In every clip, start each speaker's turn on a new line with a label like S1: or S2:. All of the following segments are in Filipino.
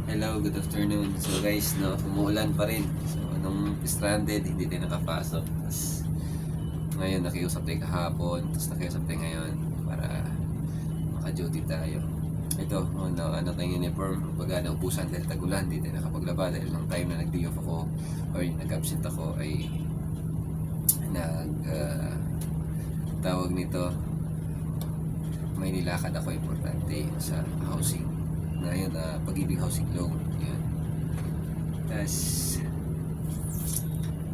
S1: Hello, good afternoon. So guys, no, umuulan pa rin. So nung stranded, hindi tayo nakapasok. Tapos ngayon nakiusap tayo kahapon, tapos nakiusap tayo ngayon para maka-duty tayo. Ito, ano tayong uniform, pag naubusan dahil tagulan, hindi tayo nakapaglaba dahil ng time na nag-day off ako or nag-absent ako ay tawag nito, may nilakad ako importante sa housing. Ngayon, Pag-ibig housing loan. Yan. Tapos,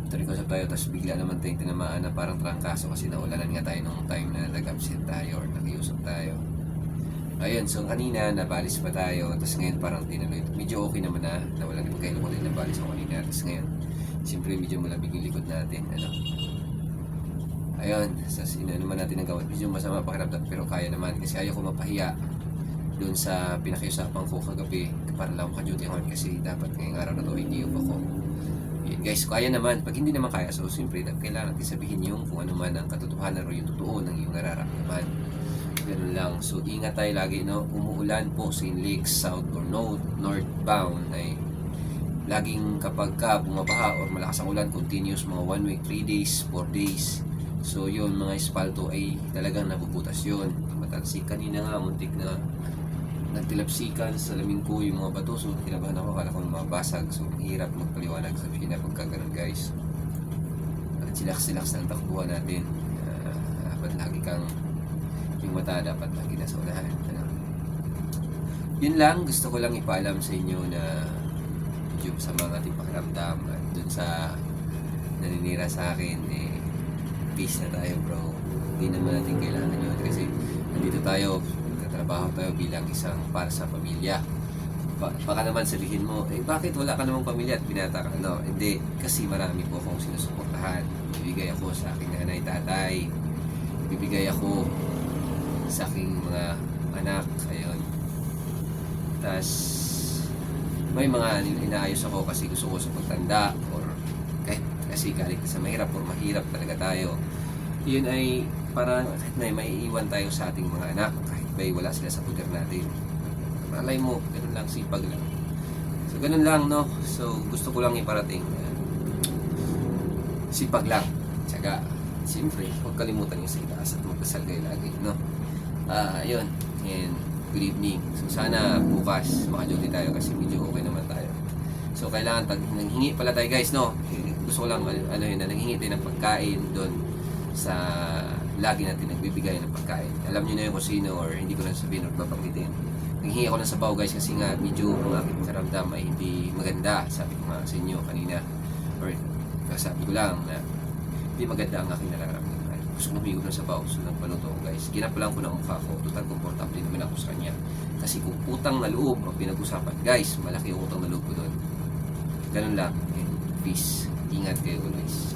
S1: ko tayo, tapos bigla naman tayong tinamaan na parang trangkaso kasi naulanan nga tayo nung time na nag-absent tayo or nakiusap tayo. Ayun, so kanina nabalis pa tayo, tapos ngayon parang tinuloy. Medyo okay naman na, nawalan yung pagkailo ko din nabalis ako kanina. Tapos ngayon, siyempre medyo malabig yung likod natin. Ayun, sas naman natin ang gawin. Medyo masama pakiramdam pero kaya naman kasi ayaw ko mapahiya doon sa pinakiusapan ko kagabi para lang maka-duty on kasi dapat ngayong araw na to hindi off ako. Yun, guys, kaya naman. Pag hindi naman kaya, so siyempre kailangan natin sabihin yung kung ano man ang katotohanan o yung totoo ng iyong nararamdaman. Ganun lang. So ingat tayo lagi, no? Umuulan po sa Lakes, south or northbound ay laging kapag bumabaha or malakas ang ulan, continuous mga 1 week, 3 days, 4 days. So yun, mga espalto ay talagang nabubutas yun. Matalsik kanina nga, muntik na nagtilapsikan sa lamin ko yung mga bato. So kinabahan ako, akala ko mabasag. So hirap magpaliwanag sa Pina pagka ganun, guys. At silaks-silaks na ang takbuhan natin. Dapat lagi kang yung mata dapat lagi nasa unahan. Yun lang, gusto ko lang ipaalam sa inyo na medyo sa mga ating pakiramdam at dun sa naninira sa akin, peace na tayo, bro. Hindi naman natin kailangan yun kasi nandito tayo, trabaho tayo bilang isang para sa pamilya. Baka naman sabihin mo, bakit wala ka namang pamilya at binata ka? No, hindi. Kasi marami po akong sinusuportahan. Ibibigay ako sa aking nanay, tatay. Ibibigay ako sa aking mga anak. Ayun. Tapos, may mga inaayos ako kasi gusto ko sa pagtanda or kahit kasi galing sa mahirap or mahirap talaga tayo. Yun ay para may iwan tayo sa ating mga anak kahit ba wala sila sa poder natin. Malay mo, ganun lang, sipag lang. So ganun lang, no? So gusto ko lang iparating sipag lang. Tsaka siyempre huwag kalimutan yung sa itaas at magdasal kayo lagi, no? Ayun, and good evening. So sana bukas maka-duty tayo kasi medyo okay naman tayo. So kailangan nanghingi pala tayo, guys, no? Gusto ko lang nanghingi tayo ng pagkain doon sa lagi natin nagbibigay ng pagkain. Alam niyo na yung kung sino or hindi ko na sabihin or babanggitin. Nanghingi ako ng sabaw, guys, kasi nga medyo ang aking pakiramdam ay hindi maganda. Sabi ko nga sa inyo kanina or sabi ko lang na hindi maganda ang aking nararamdaman. Gusto ko humigo ng sabaw, so nagpaluto ko, guys. Ginapalang ko ng mukha ko, total komportable naman ako sa kanya. Kasi kung utang na loob ang pinag-usapan, guys, malaki yung utang na loob ko doon. Ganun lang. And peace. Ingat kayo, guys.